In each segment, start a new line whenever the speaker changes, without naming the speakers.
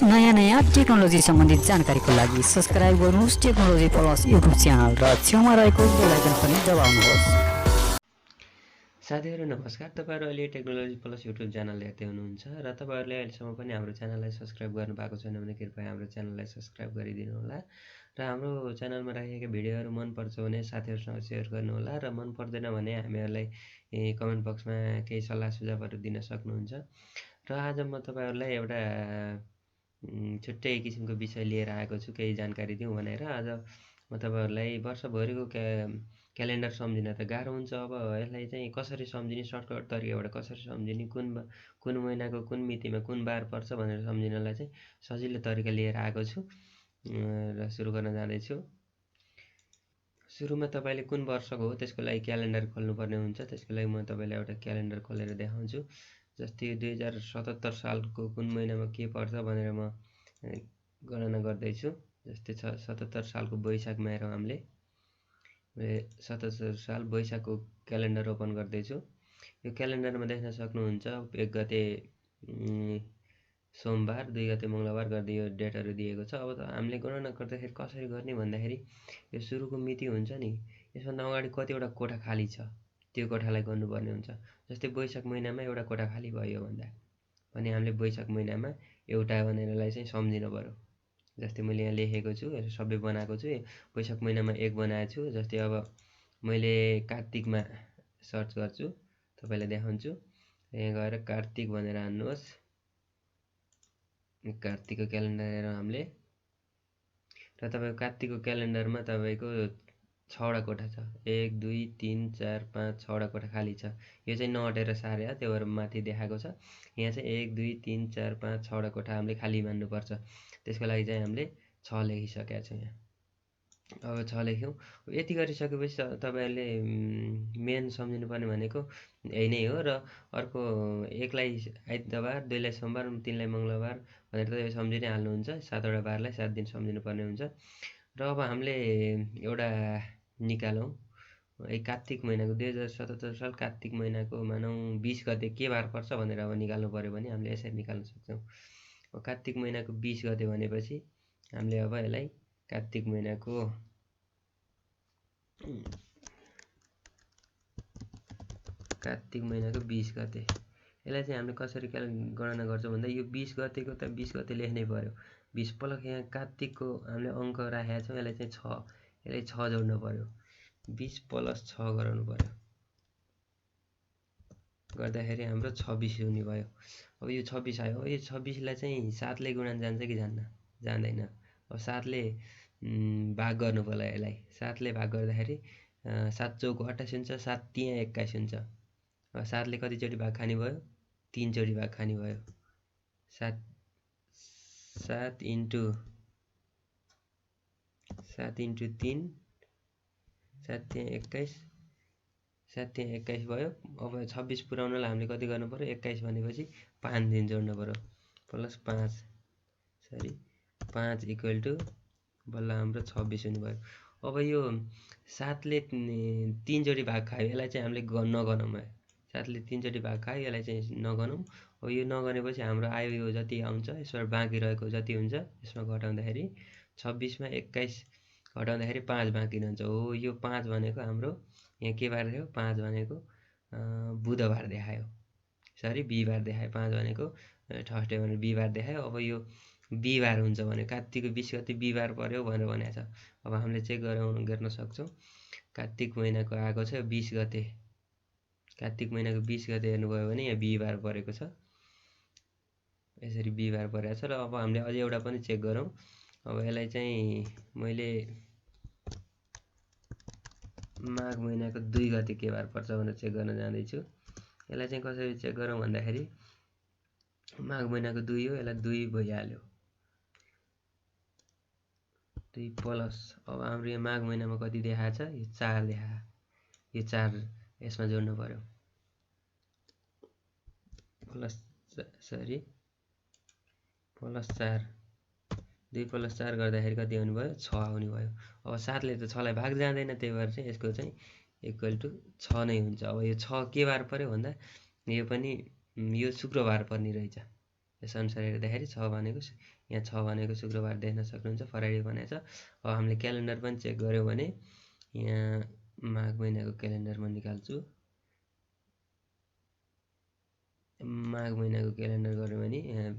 नयाँ टेक्नोलोजी सम्बन्धित जानकारीको लागि सब्सक्राइब गर्नुहोस् टेक्नोलोजी प्लस युट्युब च्यानल र छेउमा रहेको बेल आइकन पनि दबाउनुहोस्।
साथीहरू नमस्कार, तपाईहरु अहिले टेक्नोलोजी प्लस युट्युब च्यानल हेर्दै हुनुहुन्छ र तपाईहरुले अहिलेसम्म पनि हाम्रो च्यानललाई सब्स्क्राइब गर्नुभएको छैन भने कृपया हाम्रो च्यानललाई सब्स्क्राइब गरिदिनु होला र हाम्रो च्यानलमा राखेका भिडियोहरु मन पर्छ भने साथीहरुसँग शेयर गर्नु होला र मन पर्दैन भने हामीहरुलाई कमेन्ट बक्समा केही सल्लाह सुझावहरु दिन सक्नुहुन्छ। र आज म तपाईहरुलाई एउटा छुट्टै किसिमको विषय लिएर आएको छु, केही जानकारी दिउँ भनेर। आज म तपाईहरुलाई वर्षभरिको क्यालेन्डर सम्झिन त गाह्रो हुन्छ। अब यसलाई चाहिँ कसरी सम्झिने, सर्टकट तरिकाबाट कसरी सम्झिने, कुन महिनाको कुन मितिमा कुन बार पर्छ भनेर सम्झिनलाई चाहिँ सजिलो तरिका लिएर आएको छु र सुरु गर्न जाँदैछु। सुरुमा तपाईले कुन वर्षको हो त्यसको लागि क्यालेन्डर खोल्नुपर्ने हुन्छ। त्यसको लागि म तपाईलाई एउटा क्यालेन्डर खोलेर देखाउँछु। जस्तै 2077 सालको कुन महिनामा के पर्छ भनेर म गणना गर्दैछु। जस्तै 77 सालको वैशाखमा हेरौँ हामीले। 77 साल वैशाखको क्यालेन्डर ओपन गर्दैछु। यो क्यालेन्डरमा देख्न सक्नुहुन्छ 1 गते सोमबार, 2 गते मंगलबार गर्दै यो डेटहरु दिएको छ। अब हामीले गणना गर्दाखेरि कसरी गर्ने भन्दाखेरि यो सुरुको मिति हुन्छ नि, यसभन्दा अगाडि कतिवटा कोठा खाली छ त्यो कोठालाई गर्नुपर्ने हुन्छ। जस्तै वैशाख महिनामा एउटा कोठा खाली भयो भन्दा भने हामीले वैशाख महिनामा एउटा भनेरलाई चाहिँ सम्झिनु पर्यो। जस्तै मैले यहाँ लेखेको छु, सबै बनाएको छु। वैशाख महिनामा 1 बनाएको छु। जस्तै अब मैले कार्तिकमा सर्च गर्छु, तपाईलाई देखाउँछु। यहाँ गएर कार्तिक भनेर हान्नुहोस्। कार्तिकको क्यालेन्डर हेरौँ हामीले। र तपाईको कार्तिकको क्यालेन्डरमा तपाईको 6 वटा कोठा छ। 1 2 3 4 5 6 वटा कोठा खाली छ। यो चाहिँ नअटेर सारे हो, त्यो भएर माथि देखाएको छ। यहाँ चाहिँ 1 2 3 4 5 6 वटा कोठा हामीले खाली मान्नुपर्छ। त्यसको लागि चाहिँ हामीले 6 लेखिसकेका छौँ यहाँ। अब 6 लेख्यौँ। यति गरिसकेपछि तपाईहरुले मेन सम्झिनु पर्ने भनेको यही नै हो। र अर्को 1 लाई आइतबार, 2 लाई सोमबार, 3 लाई मंगलबार भनेर त सम्झि नै हाल्नुहुन्छ। 7 वटा बारलाई 7 दिन सम्झिनु पर्ने हुन्छ। र अब हामीले एउटा निकालौँ। कार्तिक महिनाको 2077 साल कार्तिक महिनाको मानौँ 20 गते के बार पर्छ भनेर अब निकाल्नु पर्यो भने हामीले यसरी निकाल्न सक्छौँ। कार्तिक महिनाको 20 गते भनेपछि हामीले अब यसलाई कार्तिक महिनाको 20 गते यसलाई चाहिँ हामीले कसरी गणना गर्छौँ भन्दा यो 20 गतेको त 20 गते लेख्नै पर्यो। 20 प्लस यहाँ कार्तिकको हामीले अङ्क राखेका छौँ, यसलाई चाहिँ 6, यसलाई 6 जोड्नु पर्यो। 20 प्लस 6 गराउनु पर्यो। गर्दाखेरि हाम्रो 26 हुने भयो। अब यो 26 आयो। यो 26 लाई चाहिँ 7 ले गुणन जान्छ कि जान्दैन। अब 7 ले भाग गर्नु पर्ला यसलाई। 7 ले भाग गर्दाखेरि 7 चौको 28 हुन्छ, 7 तिया 21 हुन्छ। 7 ले कति चोटी भाग खाने भयो? 3 चोटी भाग खाने भयो। 7 इन्टु 3 7 तिया 21, 7 तिया 21 भयो। अब 26 पुर्याउनलाई हामीले कति गर्नु पर्यो? 21 भनेपछि 5 दिन जोड्नु पर्यो। प्लस 5 इक्वल टु बल्ल हाम्रो 26 हुने भयो। अब यो 7 ले 3 चोटी भाग खायो, यसलाई चाहिँ हामीले नगनौँ। 7 ले 3 चोटी भाग खायो, यसलाई चाहिँ नगनौँ। अब यो नगनेपछि हाम्रो आयो यो जति आउँछ, यसबाट बाँकी रहेको जति हुन्छ यसमा घटाउँदाखेरि 26 मा 21 घटाउँदाखेरि 5 बाँकी रहन्छ। हो, यो 5 भनेको हाम्रो यहाँ के बार देखायो? 5 भनेको बुधबार देखायो। सरी, बिहीबार देखायो। 5 भनेको थर्सडे भनेर बिहीबार देखायो। अब यो बिहीबार हुन्छ भने कार्तिकको 20 गते बिहीबार पर्यो भनेर भनेको छ। अब हामीले चेक गर्न सक्छौँ। कार्तिक महिनाको आएको छ 20 गते। कार्तिक महिनाको 20 गते हेर्नुभयो भने यहाँ बिहीबार परेको छ। यसरी बिहीबार परेको छ। र अब हामीले अझै एउटा पनि चेक गरौँ। अब यसलाई चाहिँ मैले माघ महिनाको 2 गते के बार पर्छ भनेर चेक गर्न जाँदैछु। यसलाई चाहिँ कसरी चेक गरौँ भन्दाखेरि माघ महिनाको 2 हो, यसलाई 2 भइहाल्यो। 2 प्लस अब हाम्रो यो माघ महिनामा कति देखाएको छ? यो 4 देखायो। यो 4 यसमा जोड्नु पर्यो। प्लस 4 2 प्लस 4 गर्दाखेरि कति आउने भयो? 6 आउने भयो। अब 7 ले त 6 लाई भाग जाँदैन, त्यही भएर चाहिँ यसको चाहिँ इक्वल टु 6 नै हुन्छ। अब यो 6 के बार पर्यो भन्दा यो पनि यो शुक्रबार पर्ने रहेछ। यसअनुसार हेर्दाखेरि 6 भनेको यहाँ 6 भनेको शुक्रबार देख्न सक्नुहुन्छ, फ्राइडे भनेको छ। अब हामीले क्यालेन्डर पनि चेक गऱ्यौँ भने यहाँ माघ महिनाको क्यालेन्डर म निकाल्छु। माघ महिनाको क्यालेन्डर गऱ्यो भने यहाँ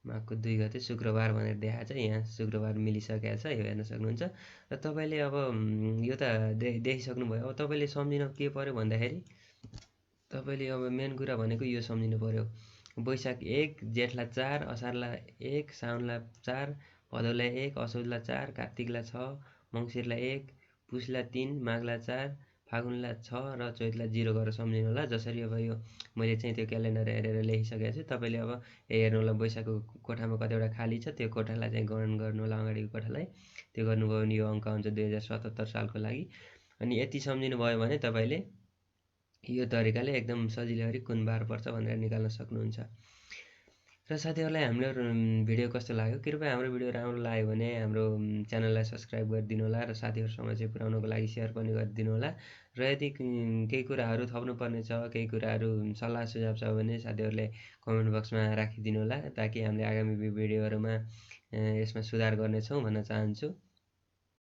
माघको 2 गते शुक्रबार भनेर देखाएको छ। यहाँ शुक्रबार मिलिसकेको छ, यो हेर्न सक्नुहुन्छ। र तपाईँले अब यो त देखिसक्नुभयो। अब तपाईँले सम्झिन के पर्यो भन्दाखेरि तपाईँले अब मेन कुरा भनेको यो सम्झिनु पर्यो। वैशाख 1, जेठलाई 4, असारलाई 1, साउनलाई 4, भदौलाई 1, असोजलाई 4, कार्तिकलाई 6, मङ्सिरलाई 1, पुसलाई 3, माघलाई 4, फागुनलाई 6 र चैतलाई 0 गरेर सम्झिनु होला। जसरी अब यो मैले चाहिँ त्यो क्यालेन्डर हेरेर लेखिसकेको छु। तपाईँले अब हेर्नु होला वैशाखको कोठामा कतिवटा खाली छ, त्यो कोठालाई चाहिँ गणन गर्नु होला, अगाडिको कोठालाई। त्यो गर्नुभयो भने यो अङ्क आउँछ 2077 सालको लागि। अनि यति सम्झिनु भयो भने तपाईँले यो तरिकाले एकदम सजिलै गरी कुन बार पर्छ भनेर निकाल्न सक्नुहुन्छ। र साथीहरूलाई हाम्रो भिडियो कस्तो लाग्यो? कृपया हाम्रो भिडियो राम्रो लाग्यो भने हाम्रो च्यानललाई सब्सक्राइब गरिदिनु होला र साथीहरूसँग चाहिँ पुर्याउनको लागि सेयर पनि गरिदिनु होला। र यदि केही कुराहरू थप्नुपर्ने छ, केही कुराहरू सल्लाह सुझाव छ भने साथीहरूले कमेन्ट बक्समा राखिदिनु होला, ताकि हामीले आगामी भिडियोहरूमा यसमा सुधार गर्नेछौँ भन्न चाहन्छु।